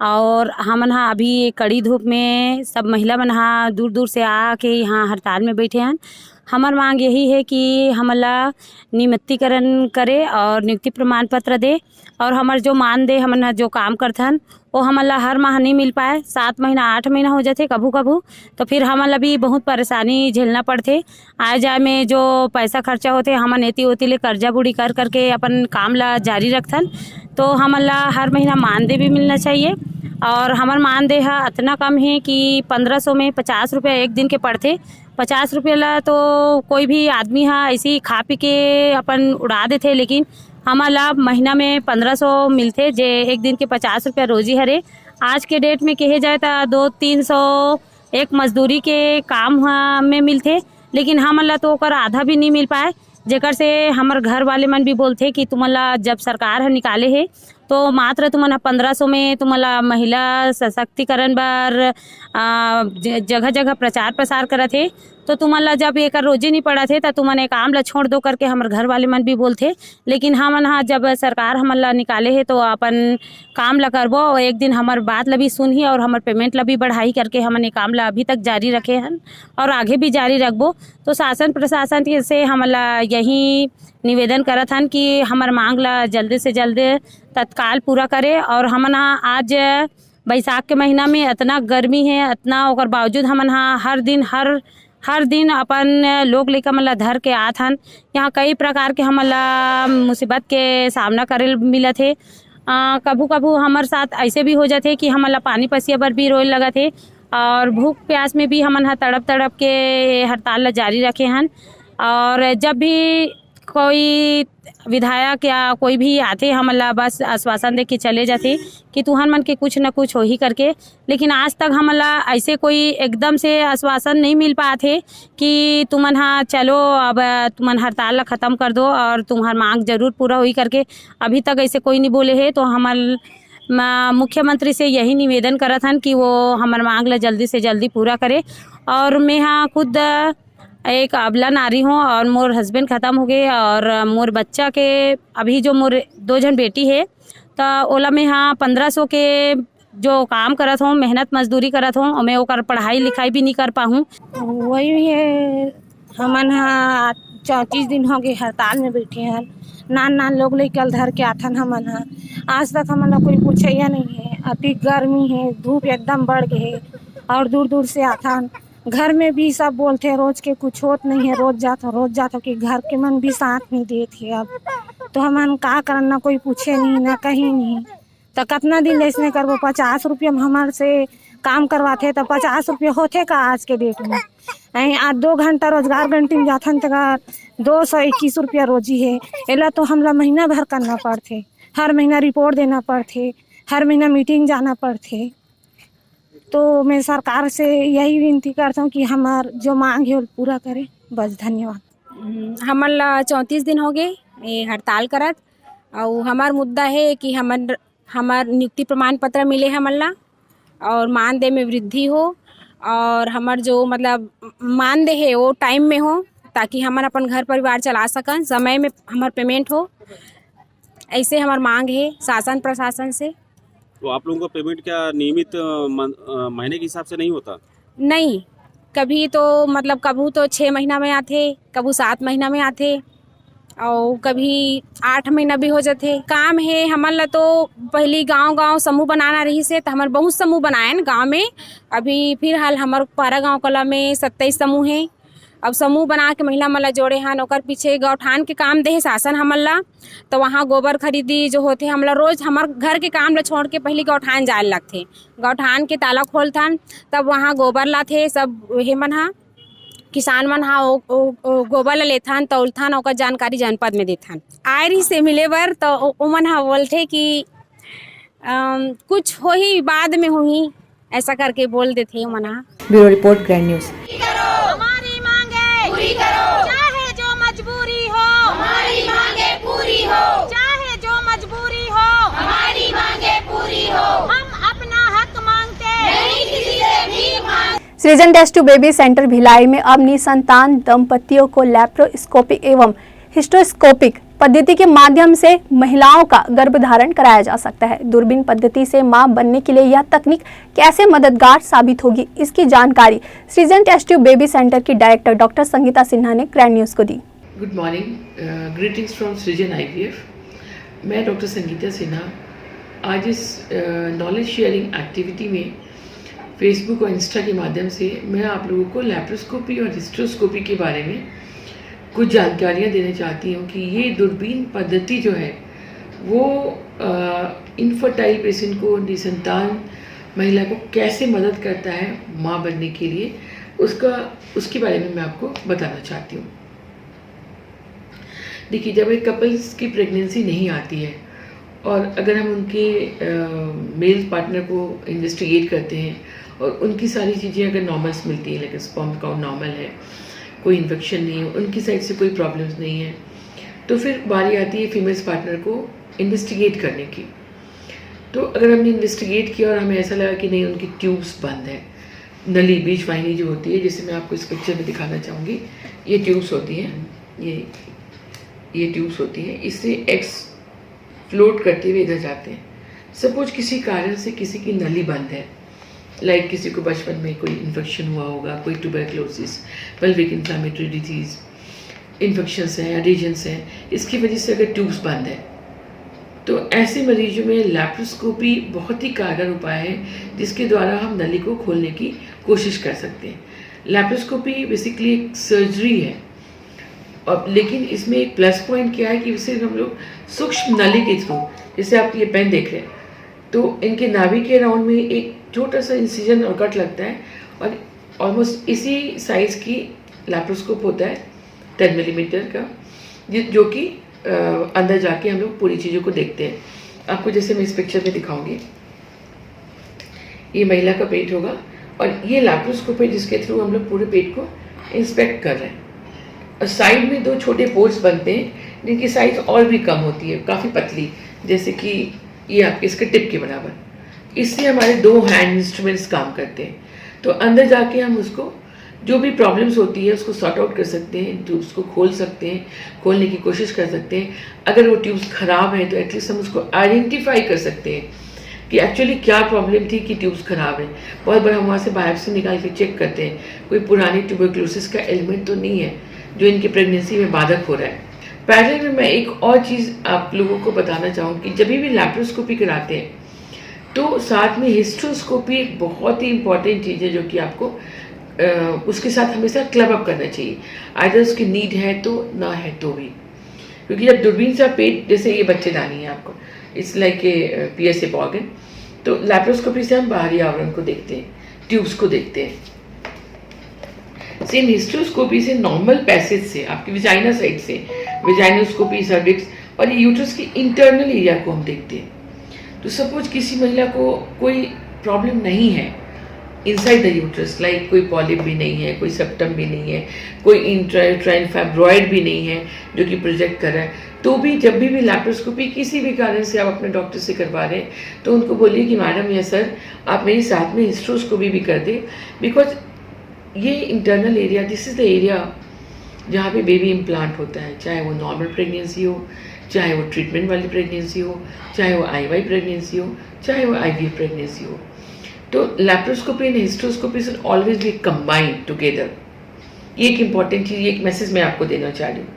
और हम यहाँ अभी कड़ी धूप में सब महिला मन यहाँ दूर दूर से आके यहाँ हड़ताल में बैठे हैं। हमार मांग यही है कि हमला नियमितीकरण करे और नियुक्ति प्रमाण पत्र दे और हमार जो मानदेय हमन जो काम करथन वो हमला हर माह नहीं मिल पाए। 7 महीना 8 महीना हो जाते कभू कभू, तो फिर हमला भी बहुत परेशानी झेलना पड़ते। आए जाए में जो पैसा खर्चा होते हमन एती ओती ले कर्जा बुड़ी कर करके अपन काम ला जारी रखथन। तो हमला हर महीना मानदेय भी मिलना चाहिए और हमार मानदेय है इतना कम है कि 1500 में 50 रुपये एक दिन के पड़ते। 50 रुपये ला तो कोई भी आदमी है ऐसे खा पी के अपन उड़ा देते, लेकिन हमारा महीना में 1500 मिलते जे एक दिन के 50 रुपया रोजी हरे। आज के डेट में कहे जाए तो 200-300 एक मजदूरी के काम में मिलते, लेकिन हमला तो ओकर आधा भी नहीं मिल पाए, जेकर से हमार घर वाले मन भी बोलते कि तुम्हारा जब सरकार निकाले है तो मात्र तुम्हारा 1500 में तुम्हारा महिला सशक्तिकरण बार जगह जगह प्रचार प्रसार करत है, तो तुम्हारा जब एक रोजी नहीं पड़ा थे तो तुम्हारे काम ला छोड़ दो करके हमारे घर वाले मन भी बोलते। लेकिन हम हाँ जब सरकार हमारा निकाले है तो अपन काम ला करबो और एक दिन हमार बात ला भी सुनही और हमार पेमेंट ला भी बढ़ाई करके हमने काम ला अभी तक जारी रखे हैं और आगे भी जारी रखबो। तो शासन प्रशासन से हमारा यही निवेदन करत हन कि हमार मांग ला जल्दी से जल्द तत्काल पूरा करे। और हमन आज बैसाख के महीना में इतना गर्मी है, इतना ओकर बावजूद हमन हर दिन अपन लोग लेकर मतलब धर के आत हन। यहाँ कई प्रकार के हमला मुसीबत के सामना करे मिलत है। कभू कभू हमारे साथ ऐसे भी हो जाते कि हमला पानी पसिया पर भी रोए लगा थे और भूख प्यास में भी हमन तड़प तड़प के हड़ताल जारी रखे हन। और जब भी कोई विधायक या कोई भी आते हमला बस आश्वासन दे के चले जाते कि तुहन मन के कुछ न कुछ हो ही करके, लेकिन आज तक हमला ऐसे कोई एकदम से आश्वासन नहीं मिल पाते कि तुमन हाँ चलो अब तुमन हड़ताल ला ख़त्म कर दो और तुम्हार मांग जरूर पूरा हुई करके। अभी तक ऐसे कोई नहीं बोले है। तो हमार मुख्यमंत्री से यही निवेदन करत हन कि वो हमार मांग ला जल्दी से जल्दी पूरा करे। और मैं हाँ खुद एक अबला नारी हूँ और मोर हस्बैंड ख़त्म हो गए और मोर बच्चा के अभी जो मोर 2 जन बेटी है तो ओला में हाँ 1500 के जो काम करत हूँ, मेहनत मजदूरी करत हूँ और मैं ओकर पढ़ाई लिखाई भी नहीं कर पाऊँ। वही है हमन हाँ 34 दिन हो गए हड़ताल में बैठे हैं। नान लोग लेकर धर के आथन हमन हाँ, आज तक हमन कोई पूछैया नहीं है। अति गर्मी है, धूप एकदम बढ़ गए है और दूर दूर से आथन। घर में भी सब बोलते हैं रोज के कुछ होत नहीं है, रोज जाता कि घर के मन भी साथ नहीं देते। अब तो हमन का करना, कोई पूछे नहीं ना कहीं नहीं, तो कितना दिन ऐसने करबो। 50 रुपये हमारे से काम करवाते तो 50 रुपये होते का आज के डेट में। आज 2 घंटा रोजगार घंटी में जाथन तो 221 रुपया रोजी है। एला तो हमला महीना भर करना पड़ते, हर महीना रिपोर्ट देना पड़ते, हर महीना मीटिंग जाना पड़ते। तो मैं सरकार से यही विनती करता हूँ कि हमार जो मांग है वो पूरा करें। बस धन्यवाद। हमला 34 दिन हो गए ये हड़ताल करत, और हमार मुद्दा है कि हमार नियुक्ति प्रमाण पत्र मिले हमला, और मानदेय में वृद्धि हो, और हमार जो मतलब मानदेय है वो टाइम में हो, ताकि हम अपन घर परिवार चला सकन, समय में हमार पेमेंट हो। ऐसे हमार मांग है शासन प्रशासन से। तो आप लोगों का पेमेंट क्या नियमित महीने के हिसाब से नहीं होता? नहीं, कभी तो मतलब कभी तो 6 महीना में आते, कभी 7 महीना में आते, और कभी 8 महीना भी हो जाते। काम है हमारा तो पहली गांव समूह बनाना रही से, तो हमारे बहुत समूह बनाए गांव में। अभी फिर हाल हमारे पारा गांव कला में 27 समूह हैं। अब समूह बना के महिला मला जोड़े हैं, ओकर पीछे गौठान के काम दे शासन हमला, तो वहाँ गोबर खरीदी जो होते हमला रोज हमारे घर के काम ला छोड़ के पहले गौठान जाए लगते। गौठान के ताला खोलथन, तब वहाँ गोबर लाथे सब वही मन हा किसान मन हा गोबर ला लेथन, तौलथन, ओकर जानकारी जनपद में देथन। आयरी से मिले बर तो उमन हा बोलते कि कुछ हो ही बाद में हो ही, ऐसा करके बोल देते उमन हा। Bureau report grand news. हमारी मांगे पूरी करो, चाहे जो मजबूरी हो हमारी मांगे पूरी हो, चाहे जो मजबूरी हो हमारी मांगे पूरी हो। हम अपना हक मांगते नहीं किसी से भी मांग। Srijan test tube baby centre Bhilai में अब निसंतान दंपतियों को लैप्रोस्कोपिक एवं हिस्टोस्कोपिक पद्धति के माध्यम से महिलाओं का गर्भधारण कराया जा सकता है। दूरबीन पद्धति से मां बनने के लिए यह तकनीक कैसे मददगार साबित होगी, इसकी जानकारी सृजन टेस्ट टू बेबी सेंटर की डायरेक्टर डॉक्टर संगीता सिन्हा ने ग्रैंड न्यूज को दी। गुड मॉर्निंग, ग्रीटिंग्स फ्रॉम सृजन IVF। मैं डॉक्टर संगीता सिन्हा आज इस नॉलेज शेयरिंग एक्टिविटी में फेसबुक और इंस्टा के माध्यम से मैं आप लोगों को लैप्रोस्कोपी और हिस्टोस्कोपी के बारे में कुछ जानकारियाँ देना चाहती हूँ कि ये दूरबीन पद्धति जो है वो इनफर्टाइल पेशेंट को, निसंतान महिला को कैसे मदद करता है माँ बनने के लिए, उसके बारे में मैं आपको बताना चाहती हूँ। देखिए, जब एक कपल्स की प्रेगनेंसी नहीं आती है और अगर हम उनके मेल पार्टनर को इन्वेस्टिगेट करते हैं और उनकी सारी चीज़ें अगर नॉर्मल्स मिलती हैं, लाइक स्पर्म काउंट नॉर्मल है, कोई इन्फेक्शन नहीं है, उनकी साइड से कोई प्रॉब्लम्स नहीं है, तो फिर बारी आती है फीमेल्स पार्टनर को इन्वेस्टिगेट करने की। तो अगर हमने इन्वेस्टिगेट किया और हमें ऐसा लगा कि नहीं, उनकी ट्यूब्स बंद है, नली बीच वाहिनी जो होती है, जैसे मैं आपको इस पिक्चर में दिखाना चाहूँगी, ये ट्यूब्स होती हैं, ये ट्यूब्स होती हैं, इससे एग्स फ्लोट करते हुए इधर जाते हैं। सपोज किसी कारण से किसी की नली बंद है, लाइक किसी को बचपन में कोई इन्फेक्शन हुआ होगा, कोई tuberculosis, pelvic inflammatory disease, infections हैं, एडिशंस हैं, इसकी वजह से अगर ट्यूब्स बंद है तो ऐसे मरीजों में लैप्रोस्कोपी बहुत ही कारगर उपाय है जिसके द्वारा हम नली को खोलने की कोशिश कर सकते हैं। लैप्रोस्कोपी बेसिकली एक सर्जरी है, और लेकिन इसमें एक प्लस पॉइंट क्या है कि इसे हम लोग सूक्ष्म नली के थ्रू, जैसे आप ये पेन देख रहे हैं, तो इनके नाभि के राउंड में एक छोटा सा इंसिजन और कट लगता है, और ऑलमोस्ट इसी साइज़ की लैप्रोस्कोप होता है 10 मिलीमीटर का, जो कि अंदर जाके हम लोग पूरी चीज़ों को देखते हैं। आपको जैसे मैं इस पिक्चर में दिखाऊंगी, ये महिला का पेट होगा और ये लैप्रोस्कोप है जिसके थ्रू हम लोग पूरे पेट को इंस्पेक्ट कर रहे हैं। और साइड में 2 छोटे पोर्ट्स बनते हैं जिनकी साइज और भी कम होती है, काफ़ी पतली, जैसे कि ये आपके इसके टिप के बराबर। इससे हमारे 2 हैंड इंस्ट्रूमेंट्स काम करते हैं। तो अंदर जाके हम उसको जो भी प्रॉब्लम्स होती है उसको सॉर्ट आउट कर सकते हैं, ट्यूब्स को खोल सकते हैं, खोलने की कोशिश कर सकते हैं। अगर वो ट्यूब्स ख़राब हैं तो एटलीस्ट हम उसको आइडेंटिफाई कर सकते हैं कि एक्चुअली क्या प्रॉब्लम थी कि ट्यूब्स ख़राब हैं। बहुत बार हम वहाँ से बायोप्सी निकाल के चेक करते हैं कोई पुरानी ट्यूबरक्लोसिस का एलिमेंट तो नहीं है जो इनकी प्रेगनेंसी में बाधक हो रहा है। पैरेलल में मैं एक और चीज़ आप लोगों को बताना चाहूँ कि जब भी लैप्रोस्कोपी कराते हैं तो साथ में हिस्टोस्कोपी एक बहुत ही इंपॉर्टेंट चीज़ है जो कि आपको उसके साथ हमेशा क्लब अप करना चाहिए, आइदर उसकी नीड है तो ना है तो भी, क्योंकि जब दूरबीन से पेट, जैसे ये बच्चेदानी है आपको, it's like a PSA organ, तो लैप्रोस्कोपी से हम बाहरी आवरण को देखते हैं, ट्यूब्स को देखते हैं। सेम हिस्ट्रोस्कोपी से नॉर्मल पैसेज से, आपकी विजाइना साइड से, विजाइनोस्कोपी, सर्विक्स और ये यूट्रस की इंटरनल एरिया को हम देखते हैं। तो सपोज किसी महिला को कोई प्रॉब्लम नहीं है इनसाइड द यूट्रस, लाइक कोई पॉलिप भी नहीं है, कोई सेप्टम भी नहीं है, कोई इंट्रायूट्राइन फाइब्रॉइड भी नहीं है जो कि प्रोजेक्ट कर रहा है, तो भी जब भी लैप्रोस्कोपी किसी भी कारण से आप अपने डॉक्टर से करवा रहे हैं तो उनको बोलिए कि मैडम या सर आप मेरे साथ में हिस्ट्रोस्कोपी भी कर दें, बिकॉज ये internal area, this is the area जहाँ पे बेबी इम्प्लांट होता है, चाहे वो नॉर्मल प्रेगनेंसी हो, चाहे वो ट्रीटमेंट वाली प्रेगनेंसी हो, चाहे वो IY प्रेगनेंसी हो, चाहे वो IVF प्रेगनेंसी हो। तो laparoscopy and hysteroscopy should always be combined together. ये एक इम्पॉर्टेंट चीज़, एक मैसेज मैं आपको देना चाह रही हूँ।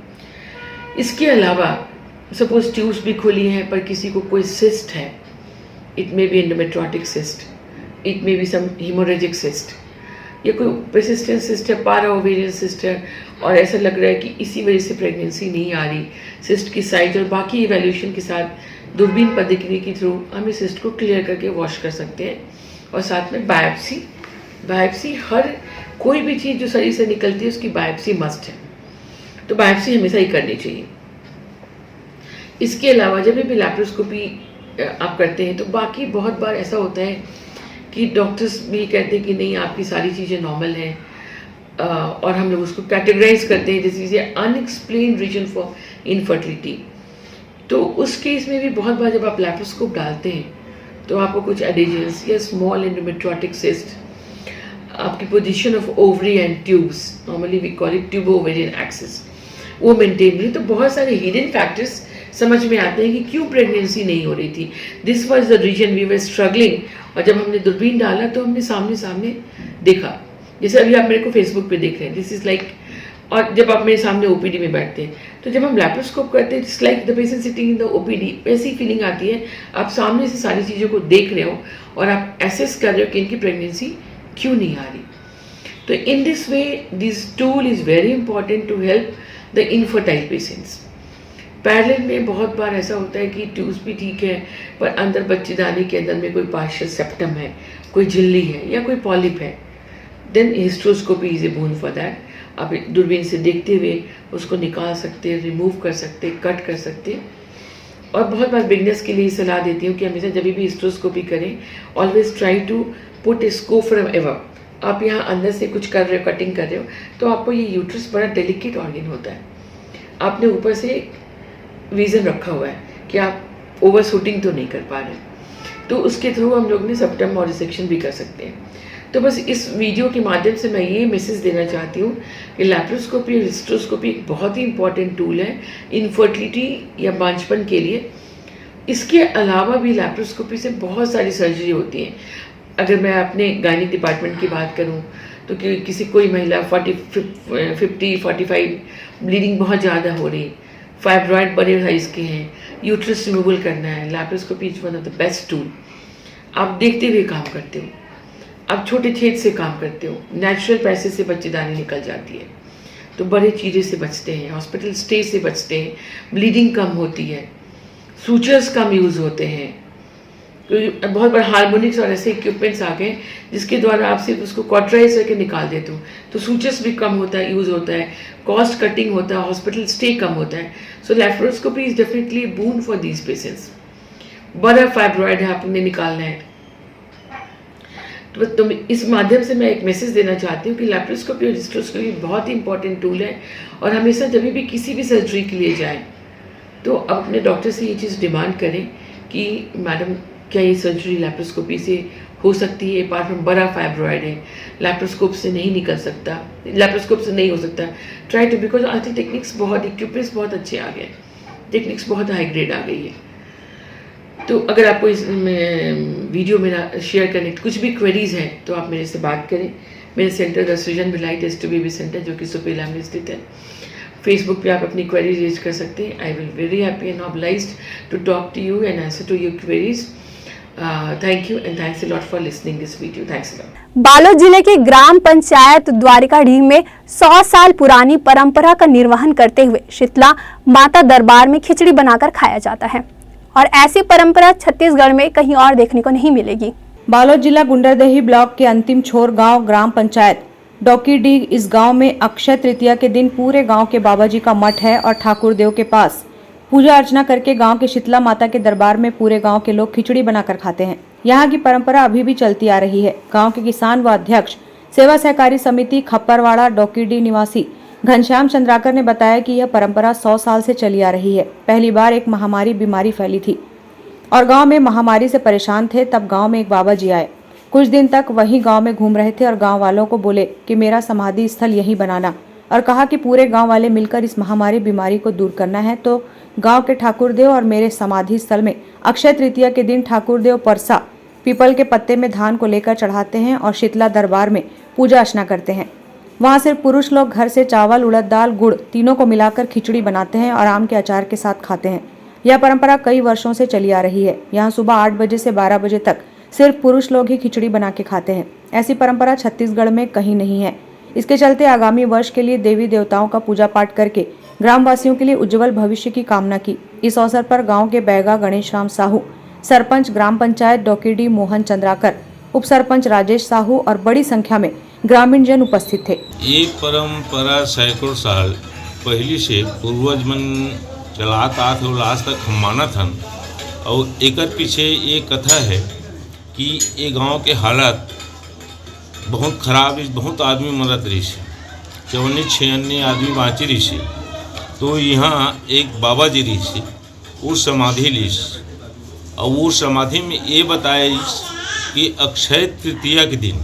इसके अलावा सपोज ट्यूब्स भी खुली हैं पर किसी को कोई सिस्ट है, it may be endometriotic cyst, it may be some haemorrhagic cyst, या कोई परसिस्टेंट सिस्ट है, पारा ओवेरियन सिस्ट है, और ऐसा लग रहा है कि इसी वजह से प्रेगनेंसी नहीं आ रही, सिस्ट की साइज और बाकी इवैल्यूएशन के साथ दूरबीन पद्धति के थ्रू हम इस सिस्ट को क्लियर करके वॉश कर सकते हैं। और साथ में बायोप्सी, हर कोई भी चीज़ जो शरीर से निकलती है उसकी बायोप्सी मस्ट है, तो बायोप्सी हमेशा ही करनी चाहिए। इसके अलावा जब भी लैप्रोस्कोपी आप करते हैं तो बाकी बहुत बार ऐसा होता है कि डॉक्टर्स भी कहते हैं कि नहीं आपकी सारी चीज़ें नॉर्मल हैं, और हम लोग उसको कैटेगराइज करते हैं जैसे अनएक्सप्लेन्ड रीजन फॉर इनफर्टिलिटी। तो उस केस में भी बहुत बार जब आप लैप्रोस्कोप डालते हैं तो आपको कुछ एडिजन्स या स्मॉल एंडोमेट्रोटिक सिस्ट, आपकी position of ovary and tubes, normally we call it tubo ovarian axis, वो मेंटेन नहीं। तो बहुत सारे हिडन फैक्टर्स समझ में आते हैं कि क्यों प्रेगनेंसी नहीं हो रही थी। This was the reason we were struggling, और जब हमने दूरबीन डाला तो हमने सामने सामने देखा, जैसे अभी आप मेरे को फेसबुक पे देख रहे हैं, दिस इज़ लाइक, और जब आप मेरे सामने OPD में बैठते हैं तो जब हम लैप्रोस्कोप करते हैं it's like the patient sitting in the OPD, ऐसी फीलिंग आती है, आप सामने से सारी चीज़ों को देख रहे हो और आप एसेस कर रहे हो कि इनकी प्रेगनेंसी क्यों नहीं आ रही। तो in this way this tool is very important to help the infertile patients. Parallel में बहुत बार ऐसा होता है कि ट्यूब्स भी ठीक है पर अंदर बच्चेदानी के अंदर में कोई पार्शियल सेप्टम है, कोई झिल्ली है या कोई पॉलिप है, then hysteroscopy is a boon for that. आप दूरबीन से देखते हुए उसको निकाल सकते हैं, रिमूव कर सकते हैं, कट कर सकते हैं। और बहुत बार बिगनर्स के लिए सलाह देती हूँ कि हमेशा जब भी हिस्ट्रोस्कोपी करें always try to put a scope from ever. आप यहाँ अंदर से कुछ कर रहे हो, कटिंग कर रहे हो, तो आपको ये यूट्रस बड़ा डेलिकेट ऑर्गन होता है, आपने ऊपर से विजन रखा हुआ है कि आप ओवर शूटिंग तो नहीं कर पा रहे, तो उसके थ्रू हम लोग ने सेप्टम और रिसेक्शन भी कर सकते हैं। तो बस इस वीडियो के माध्यम से मैं ये मैसेज देना चाहती हूँ कि लैप्रोस्कोपी और हिस्ट्रोस्कोपी एक बहुत ही इंपॉर्टेंट टूल है इनफर्टिलिटी या बांझपन के लिए। इसके अलावा भी लैप्रोस्कोपी से बहुत सारी सर्जरी होती हैं। अगर मैं अपने गायनिक डिपार्टमेंट की बात करूँ तो किसी कोई महिला 40-45 ब्लीडिंग बहुत ज़्यादा हो रही, फाइब्रॉइड बड़े साइज के हैं, यूट्रस रिमूवल करना है, laparoscopy is one of the best tool. आप देखते हुए काम करते हो, आप छोटे छेद से काम करते हो, नेचुरल पैसे से बच्चेदानी निकल जाती है, तो बड़े चीज़े से बचते हैं, हॉस्पिटल स्टे से बचते हैं, ब्लीडिंग कम होती है, सूचर्स कम यूज़ होते हैं, क्योंकि बहुत बड़े हार्मोनिक्स और ऐसे इक्विपमेंट्स आ गए जिसके द्वारा आप सिर्फ उसको कॉटराइज करके निकाल देते हो, तो सूचर्स भी कम होता है, यूज़ होता है, कॉस्ट कटिंग होता है, हॉस्पिटल स्टे कम होता है। So laparoscopy is definitely boon for these patients. बड़ा फाइब्रॉइड है, आपने निकालना है, तो इस माध्यम से मैं एक मैसेज देना चाहती हूँ कि लैप्रोस्कोपी और हिस्ट्रोस्कोपी बहुत ही इंपॉर्टेंट टूल है, और हमेशा जब भी किसी भी सर्जरी के लिए जाएं तो अब अपने डॉक्टर से ये चीज़ डिमांड करें कि मैडम क्या ये सर्जरी लैप्रोस्कोपी से हो सकती है, अपार्ट फ्रॉम बड़ा फाइब्रॉइड है, लैप्रोस्कोप से नहीं निकल सकता, लैप्रोस्कोप से नहीं हो सकता, ट्राई टू, बिकॉज आजकल टेक्निक्स बहुत, इक्विपमेंट्स बहुत अच्छे आ गए, टेक्निक्स बहुत हाई ग्रेड आ गई है। तो अगर आपको इस वीडियो मेरा शेयर करने कुछ भी क्वेरीज़ हैं तो आप मेरे से बात करें। मेरे centre the Srijan Bhilai test tube baby centre जो कि सुपेला में स्थित है। फेसबुक पे आप अपनी क्वेरी रेज कर सकते हैं। I will very happy and obliged to talk to you and answer to your queries. Thank you and thanks a lot for listening this video. Thanks a lot. Balod जिले के ग्राम पंचायत द्वारिकाडीह में 100 साल पुरानी परंपरा का निर्वहन करते हुए शीतला माता दरबार में खिचड़ी बनाकर खाया जाता है और ऐसी परंपरा छत्तीसगढ़ में कहीं और देखने को नहीं मिलेगी। बालोद जिला गुंडरदेही ब्लॉक के अंतिम छोर गांव ग्राम पंचायत डॉकीडीह, इस गांव में अक्षय तृतीया के दिन पूरे गांव के बाबा जी का मठ है और ठाकुर देव के पास पूजा अर्चना करके गांव के शीतला माता के दरबार में पूरे गांव के लोग खिचड़ी बनाकर खाते हैं। यहाँ की परंपरा अभी भी चलती आ रही है। गांव के किसान व अध्यक्ष सेवा सहकारी समिति खप्परवाड़ा डॉकीडीह निवासी घनश्याम चंद्राकर ने बताया कि यह परंपरा 100 साल से चली आ रही है। पहली बार एक महामारी बीमारी फैली थी और गांव में महामारी से परेशान थे, तब गांव में एक बाबा जी आए। कुछ दिन तक वही गांव में घूम रहे थे और गांव वालों को बोले कि मेरा समाधि स्थल यही बनाना, और कहा कि पूरे गांव वाले मिलकर इस महामारी बीमारी को दूर करना है तो गांव के ठाकुर देव और मेरे समाधि स्थल में अक्षय तृतीया के दिन ठाकुर देव परसा पीपल के पत्ते में धान को लेकर चढ़ाते हैं और शीतला दरबार में पूजा अर्चना करते हैं। वहां सिर्फ पुरुष लोग घर से चावल, उड़द दाल, गुड़ तीनों को मिलाकर खिचड़ी बनाते हैं और आम के अचार के साथ खाते हैं। यह परंपरा कई वर्षों से चली आ रही है। यहाँ सुबह 8 बजे से 12 बजे तक सिर्फ पुरुष लोग ही खिचड़ी बना के खाते हैं। ऐसी परंपरा छत्तीसगढ़ में कहीं नहीं है। इसके चलते आगामी वर्ष के लिए देवी देवताओं का पूजा पाठ करके ग्रामवासियों के लिए उज्जवल भविष्य की कामना की। इस अवसर पर गांव के बैगा गणेश राम साहू, सरपंच ग्राम पंचायत डॉकीडीह मोहन चंद्राकर, उप सरपंच राजेश साहू और बड़ी संख्या में ग्रामीण जन उपस्थित थे। ये परंपरा सैकड़ों साल पहले से पूर्वज मन चलात आत और आज तक हम मानत हन। और एकर पीछे ये कथा है कि ये गांव के हालत बहुत खराब है, बहुत आदमी मरत रही से, 54-56 आदमी बाँची रही से। तो यहाँ एक बाबा जी रही से, वो समाधि ली और वो समाधि में ये बताया कि अक्षय तृतीया के दिन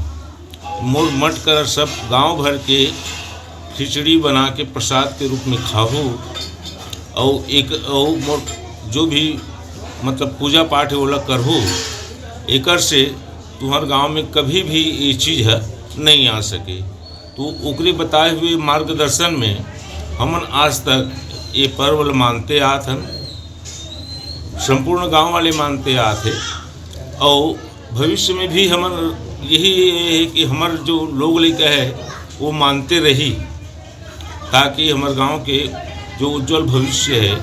मोर मट कर सब गांव भर के खिचड़ी बना के प्रसाद के रूप में खाओ और मोर जो भी मतलब पूजा पाठ है वो लोग करहो। एकर से तुम्हारे गांव में कभी भी ये चीज़ है नहीं आ सके। तो ओकरे बताए हुए मार्गदर्शन में हमन आज तक ये पर्व मानते आते हैं, संपूर्ण गांव वाले मानते आते और भविष्य में भी हमन यही है कि हमारे जो लोग लेकर है वो मानते रही, ताकि हमारे गांव के जो उज्जवल भविष्य है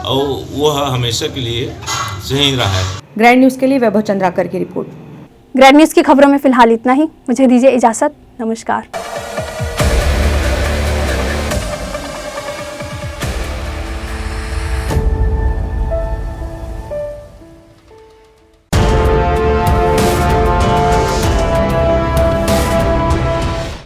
और वह हमेशा के लिए सही रहा है। ग्रैंड न्यूज़ के लिए वैभव चंद्राकर की रिपोर्ट। ग्रैंड न्यूज़ की खबरों में फिलहाल इतना ही। मुझे दीजिए इजाजत। नमस्कार।